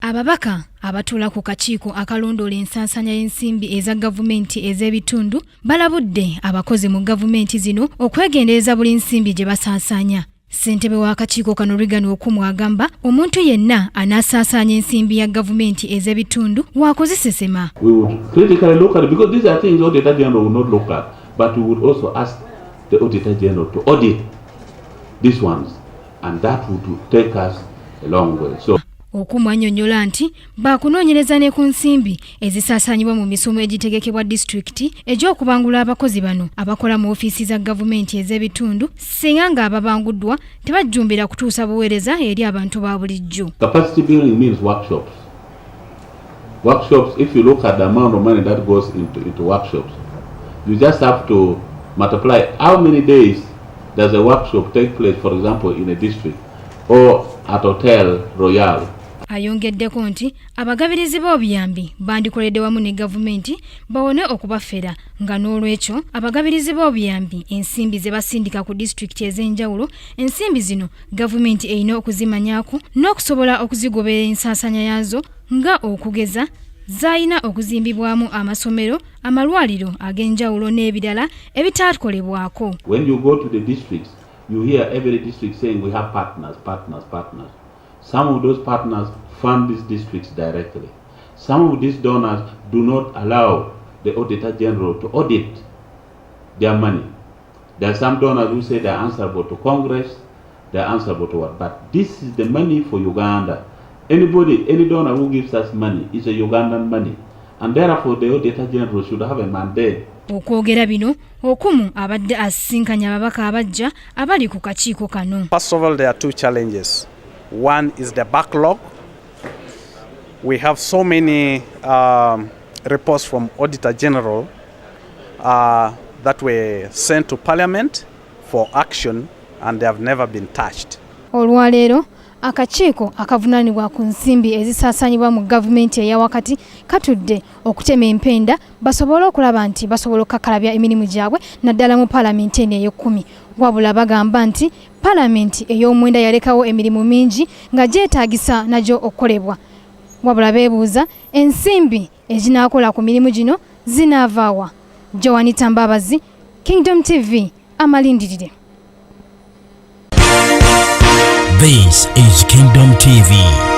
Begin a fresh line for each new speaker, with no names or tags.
Ababaka abatuula ku kakiiko akalondoola ensansanya y'ensimbi eza gavumenti ez'ebitundu balabudde abakozi mu gavumenti zino okwegendereza buli nsimbi gye basaasanya. Ssentebe w'akakiiko kano Regan Okumu agamba omuntu yenna anaasaasaanya ensimbi ya gavumenti ez'ebitundu waakozesesema.
We would critically look at it because these are things the Auditor General would not look at, but we would also ask the Auditor General to audit these ones, and that would take us a long way. So
Okumu annyonnyola nti baakunoonyereza ne ku nsimbi ezisaasaanyibwa mu misomo egitegekebwa disitulikiti egy'okubangula abakozi bano abakola mu ofiisi za gavumenti ez'ebitundu singa ng'ababanguddwa tebajjumbira kutuusa buweereza eri abantu ba bulijjo.
Capacity building means workshops. Workshops, if you look at the amount of money that goes into workshops, you just have to multiply how many days does a workshop take place, for example, in a district or at Hotel Royal.
Ayongeddeko nti abagabirizi b'obuyambi bandikoledde wamu ne gavumenti bawone okubafera nga n'olwekyo abagabirizi b'obuyambi ensimbi ze basindika ku disitulikiti ez'enjawulo ensimbi zino gavumenti erina okuzimanyaako n'okusobola okuzigobera ensaasanya yaazo nga okugeza zaalina okuzimbibwamu amasomero amalwaliro ag'enjawulo n'ebirala ebitaakolebwako.
When you go to the districts, you hear every district saying we have partners. Some of those partners fund these districts directly. Some of these donors do not allow the Auditor General to audit their money. There are some donors who say they are answerable to Congress, they are answerable to what? But this is the money for Uganda. Any donor who gives us money is a Ugandan money. And therefore the Auditor General should have a mandate.
Okwogera bino Okumu abadde asisinkanya ababaka abajja abali ku kakiiko kano.
First of all, there are two challenges. One is the backlog. We have so many reports from Auditor General that were sent to Parliament for action and they have never been touched.
Olwaleero akakiiko akavunaanibwa ku nsimbi ezisaasaanyibwa mu gavumenti eyawakati katudde okutema empenda basobole okulaba nti basobola okukakalabya emirimu gyabwe naddala mu Paalamenti eno ey'ekkumi. Wabula bagamba nti Paalamenti ey'omwenda yalekawo emirimu mingi nga gyetaagisa nagyo okukolebwa. Wabula beebuuza ensimbi ezinaakola ku mirimu gino zinaavaawa. Joanita Mbabazi, Kingdom TV, amalindirire.
This is Kingdom TV.